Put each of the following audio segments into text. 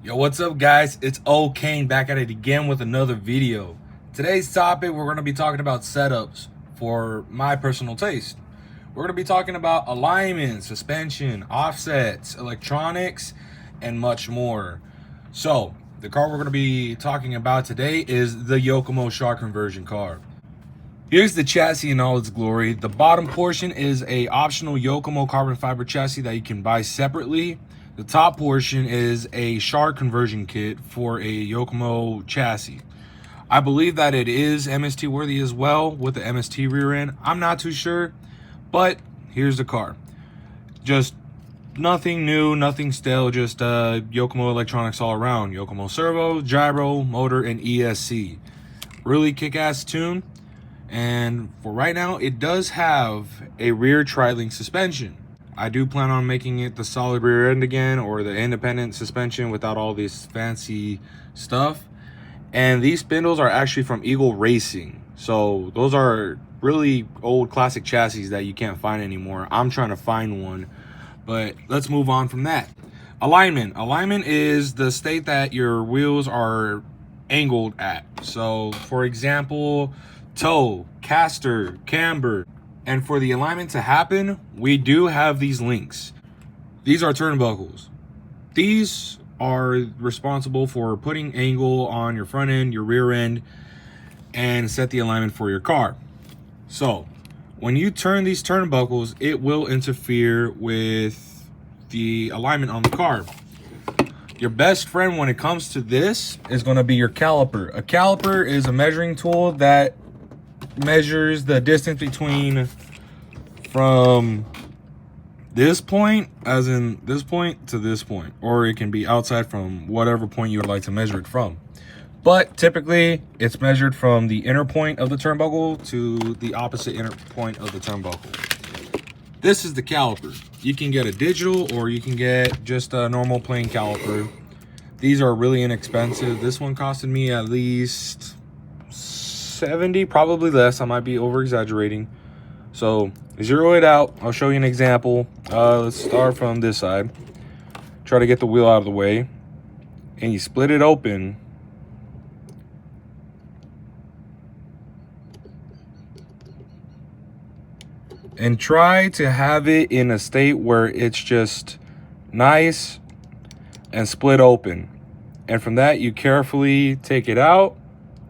Yo, what's up guys? It's O'Kane back at it again with another video. Today's topic, we're going to be talking about setups for my personal taste. We're going to be talking about alignment, suspension, offsets, electronics, and much more. So, the car we're going to be talking about today is the Yokomo Shark conversion car. Here's the chassis in all its glory. The bottom portion is a optional Yokomo carbon fiber chassis that you can buy separately. The top portion is a Shark conversion kit for a Yokomo chassis. I believe that it is MST worthy as well with the MST rear end. I'm not too sure, but here's the car. Just nothing new, nothing stale, just Yokomo electronics all around. Yokomo servo, gyro, motor, and ESC. Really kick-ass tune. And for right now, it does have a rear tri-link suspension. I do plan on making it the solid rear end again, or the independent suspension without all this fancy stuff. And these spindles are actually from Eagle Racing. So those are really old classic chassis that you can't find anymore. I'm trying to find one, but let's move on from that. Alignment. Alignment is the state that your wheels are angled at. So for example, toe, caster, camber. And for the alignment to happen, we do have these links. These are turnbuckles. These are responsible for putting angle on your front end, your rear end, and set the alignment for your car. So when you turn these turnbuckles, it will interfere with the alignment on the car. Your best friend when it comes to this is going to be your caliper. A caliper is a measuring tool that measures the distance between from this point, as in this point, to this point, or it can be outside from whatever point you would like to measure it from. But typically it's measured from the inner point of the turnbuckle to the opposite inner point of the turnbuckle. This is the caliper. You can get a digital or you can get just a normal plain caliper. These are really inexpensive. This one costed me at least 70, probably less. I might be over exaggerating. So zero it out. I'll show you an example. Let's start from this side. Try to get the wheel out of the way, and you split it open. And try to have it in a state where it's just nice and split open. And from that, you carefully take it out,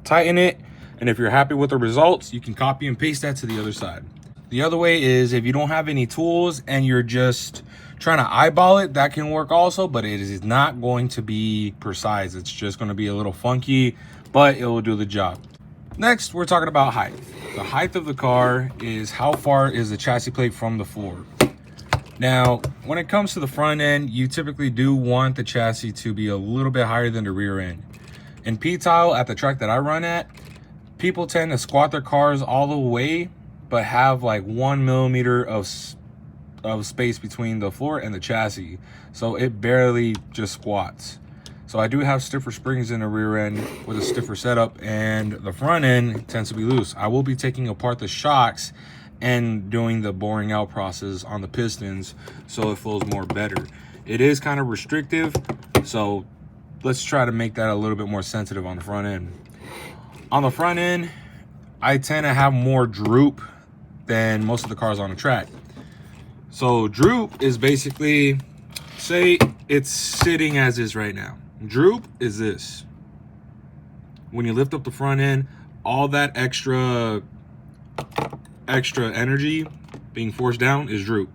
tighten it, and if you're happy with the results, you can copy and paste that to the other side. The other way is if you don't have any tools and you're just trying to eyeball it, that can work also, but it is not going to be precise. It's just going to be a little funky, but it will do the job. Next, we're talking about height. The height of the car is how far is the chassis plate from the floor. Now, when it comes to the front end, you typically do want the chassis to be a little bit higher than the rear end. In P-Tile, at the track that I run at, people tend to squat their cars all the way, but have like 1 millimeter of space between the floor and the chassis. So it barely just squats. So I do have stiffer springs in the rear end with a stiffer setup, and the front end tends to be loose. I will be taking apart the shocks and doing the boring out process on the pistons so it flows more better. It is kind of restrictive, so let's try to make that a little bit more sensitive on the front end. On the front end, I tend to have more droop than most of the cars on the track. So droop is basically, say it's sitting as is right now. Droop is this. When you lift up the front end, all that extra energy being forced down is droop.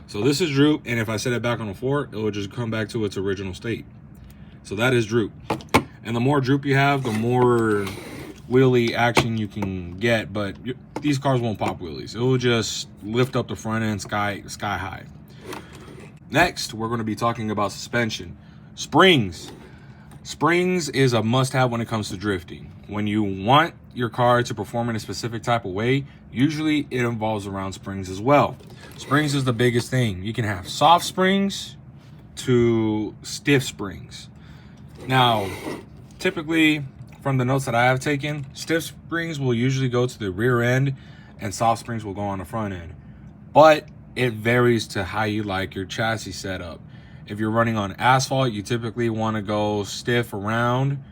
So this is droop, and if I set it back on the floor, it will just come back to its original state. So that is droop. And the more droop you have, the more wheelie action you can get, but these cars won't pop wheelies. It will just lift up the front end sky high. Next, we're going to be talking about suspension. Springs. Springs is a must-have when it comes to drifting. When you want your car to perform in a specific type of way, usually it involves around springs as well. Springs is the biggest thing. You can have soft springs to stiff springs. Now, typically, from the notes that I have taken, stiff springs will usually go to the rear end and soft springs will go on the front end. But it varies to how you like your chassis setup. If you're running on asphalt, you typically want to go stiff around.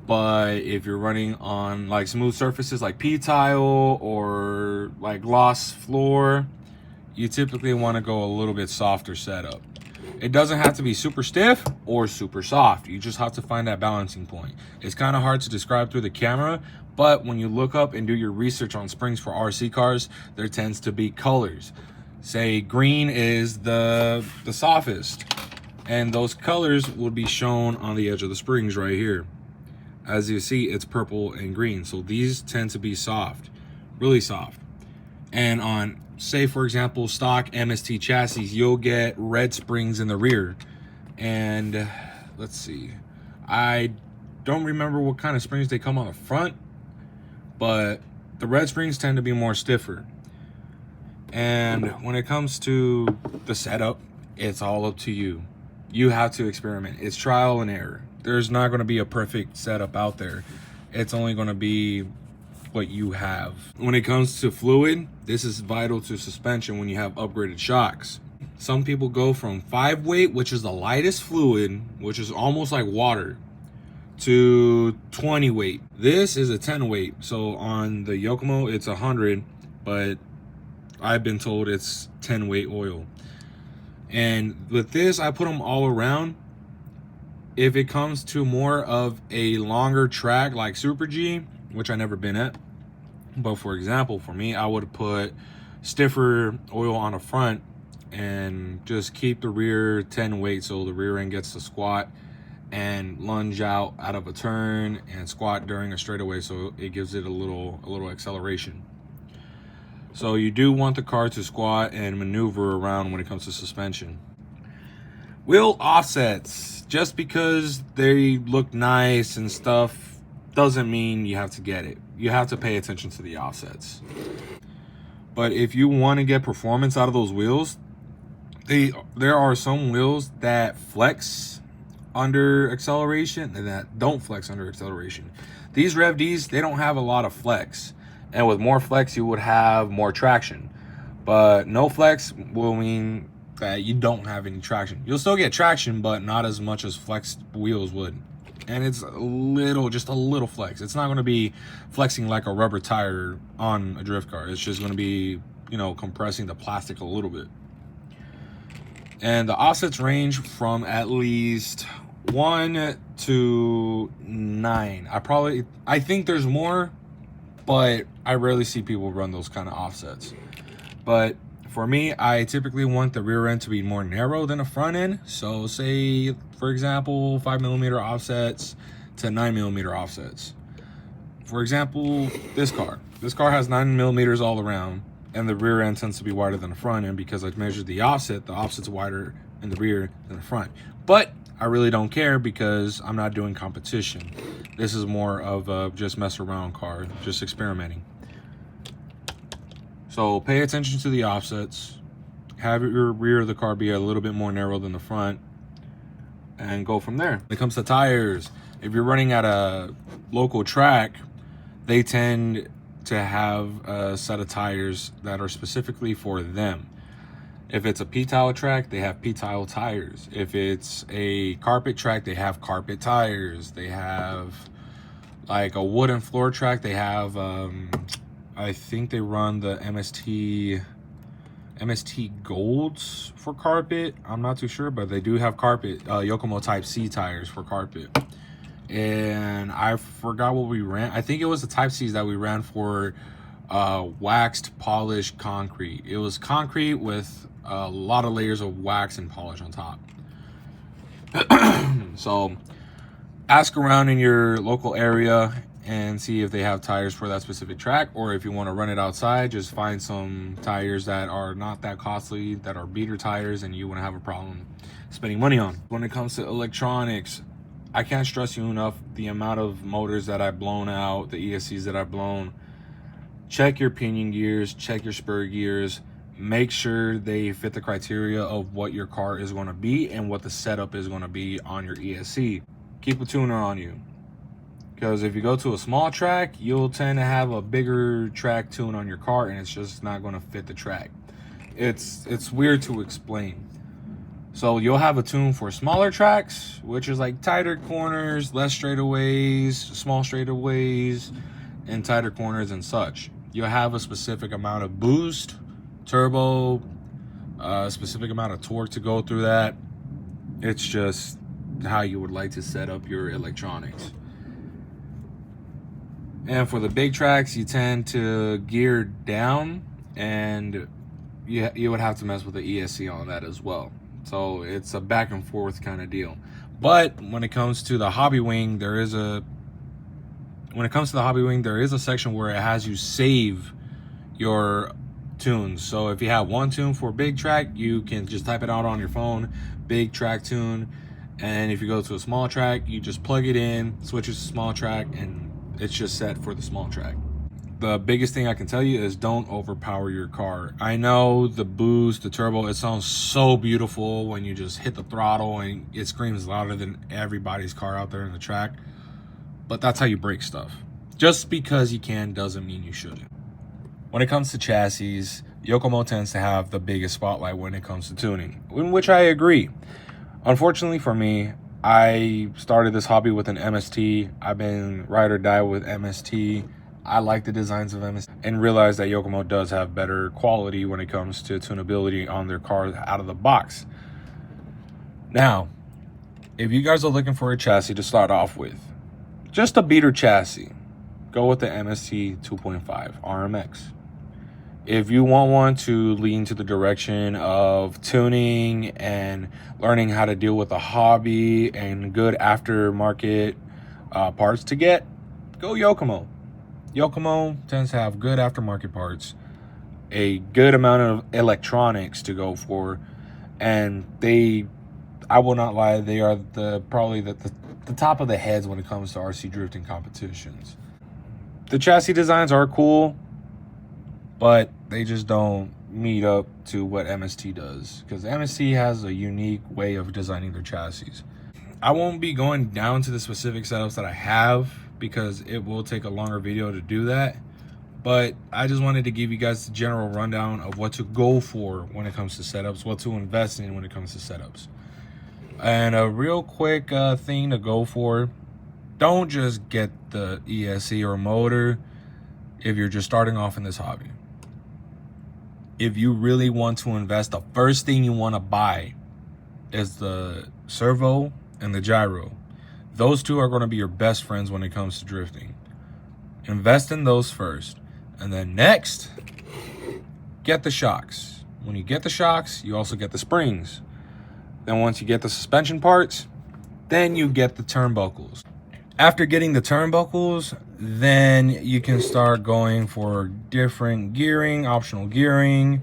But if you're running on like smooth surfaces like P-tile or like gloss floor, you typically want to go a little bit softer setup. It doesn't have to be super stiff or super soft. You just have to find that balancing point. It's kind of hard to describe through the camera, but when you look up and do your research on springs for RC cars, there tends to be colors. Say green is the softest, and those colors would be shown on the edge of the springs right here. As you see, it's purple and green. So these tend to be soft, really soft. And on, say for example, stock MST chassis, you'll get red springs in the rear. And let's see, I don't remember what kind of springs they come on the front, but the red springs tend to be more stiffer. And when it comes to the setup, it's all up to you. You have to experiment. It's trial and error. There's not going to be a perfect setup out there. It's only going to be what you have. When it comes to fluid, this is vital to suspension when you have upgraded shocks. Some people go from 5 weight, which is the lightest fluid, which is almost like water, to 20 weight. This is a 10 weight. So on the Yokomo, it's 100, but I've been told it's 10 weight oil. And with this, I put them all around. If it comes to more of a longer track like Super G, which I never been at, but for example, for me, I would put stiffer oil on the front and just keep the rear 10 weight, so the rear end gets to squat and lunge out of a turn and squat during a straightaway, so it gives it a little acceleration. So you do want the car to squat and maneuver around when it comes to suspension. Wheel offsets, just because they look nice and stuff doesn't mean you have to get it. You have to pay attention to the offsets. But if you want to get performance out of those wheels, there are some wheels that flex under acceleration and that don't flex under acceleration. These Rev Ds, they don't have a lot of flex. And with more flex, you would have more traction. But no flex will mean that you don't have any traction. You'll still get traction, but not as much as flexed wheels would. And it's just a little flex. It's not going to be flexing like a rubber tire on a drift car. It's just going to be, you know, compressing the plastic a little bit. And the offsets range from at least 1 to 9. I think there's more, but I rarely see people run those kind of offsets. But for me, I typically want the rear end to be more narrow than the front end. So say, for example, 5mm offsets to 9mm offsets. For example, this car has 9mm all around, and the rear end tends to be wider than the front end because I measured the offset's wider in the rear than the front. But I really don't care because I'm not doing competition. This is more of a just mess around car, just experimenting. So pay attention to the offsets, have your rear of the car be a little bit more narrow than the front, and go from there. When it comes to tires, if you're running at a local track, they tend to have a set of tires that are specifically for them. If it's a P-tile track, they have P-tile tires. If it's a carpet track, they have carpet tires. They have like a wooden floor track, they have I think they run the MST Golds for carpet. I'm not too sure, but they do have carpet, Yokomo Type C tires for carpet. And I forgot what we ran. I think it was the Type C's that we ran for waxed polished concrete. It was concrete with a lot of layers of wax and polish on top. So ask around in your local area and see if they have tires for that specific track, or if you want to run it outside, just find some tires that are not that costly, that are beater tires, and you want to have a problem spending money on. When it comes to electronics, I can't stress you enough the amount of motors that I've blown out, the ESCs that I've blown. Check your pinion gears, check your spur gears, make sure they fit the criteria of what your car is going to be and what the setup is going to be on your ESC. Keep a tuner on you. Because if you go to a small track, you'll tend to have a bigger track tune on your car, and it's just not going to fit the track. It's weird to explain. So you'll have a tune for smaller tracks, which is like tighter corners, less straightaways, small straightaways, and tighter corners and such. You'll have a specific amount of boost, turbo, a specific amount of torque to go through that. It's just how you would like to set up your electronics. And for the big tracks, you tend to gear down, and you would have to mess with the ESC on that as well. So it's a back and forth kind of deal. But when it comes to the hobby wing, there is a section where it has you save your tunes. So if you have one tune for big track, you can just type it out on your phone, big track tune. And if you go to a small track, you just plug it in, switches to small track, and it's just set for the small track. The biggest thing I can tell you is don't overpower your car. I know the boost, the turbo, it sounds so beautiful when you just hit the throttle and it screams louder than everybody's car out there in the track. But that's how you break stuff. Just because you can doesn't mean you shouldn't. When it comes to chassis, Yokomo tends to have the biggest spotlight when it comes to tuning, in which I agree. Unfortunately for me, I started this hobby with an MST. I've been ride or die with MST. I like the designs of MST and realize that Yokomo does have better quality when it comes to tunability on their cars out of the box. Now, if you guys are looking for a chassis to start off with, just a beater chassis, go with the MST 2.5 RMX. If you want one to lean to the direction of tuning and learning how to deal with a hobby and good aftermarket parts to get, go Yokomo. Yokomo tends to have good aftermarket parts, a good amount of electronics to go for, and I will not lie, they are probably the top of the heads when it comes to RC drifting competitions. The chassis designs are cool, but they just don't meet up to what MST does, because MST has a unique way of designing their chassis. I won't be going down to the specific setups that I have, because it will take a longer video to do that, but I just wanted to give you guys the general rundown of what to go for when it comes to setups, what to invest in when it comes to setups. And a real quick thing to go for, don't just get the ESC or motor if you're just starting off in this hobby. If you really want to invest, the first thing you want to buy is the servo and the gyro. Those two are going to be your best friends when it comes to drifting. Invest in those first. And then next, get the shocks. When you get the shocks, you also get the springs. Then once you get the suspension parts, then you get the turnbuckles. After getting the turnbuckles, then you can start going for different gearing, optional gearing,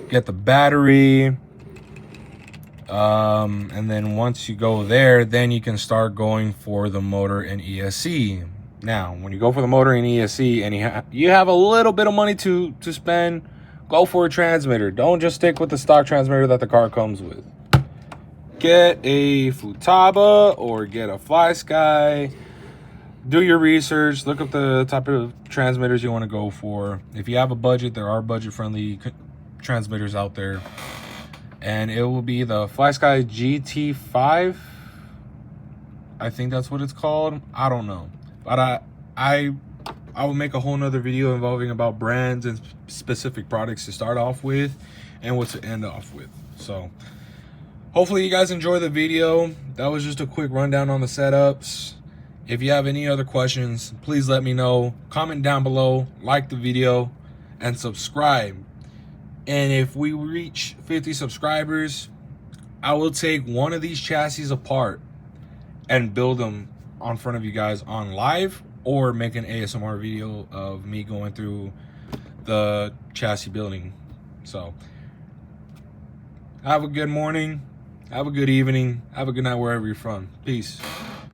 get the battery. And then once you go there, then you can start going for the motor and ESC. Now, when you go for the motor and ESC and you have a little bit of money to spend, go for a transmitter. Don't just stick with the stock transmitter that the car comes with. Get a Futaba or get a FlySky. Do your research. Look up the type of transmitters you want to go for. If you have a budget, there are budget-friendly transmitters out there. And it will be the FlySky GT5. I think that's what it's called. I don't know. But I will make a whole nother video involving about brands and specific products to start off with and what to end off with. So hopefully you guys enjoy the video. That was just a quick rundown on the setups. If you have any other questions, please let me know. Comment down below, like the video, and subscribe. And if we reach 50 subscribers, I will take one of these chassis apart and build them on front of you guys on live, or make an ASMR video of me going through the chassis building. So have a good morning, have a good evening, have a good night wherever you're from. Peace.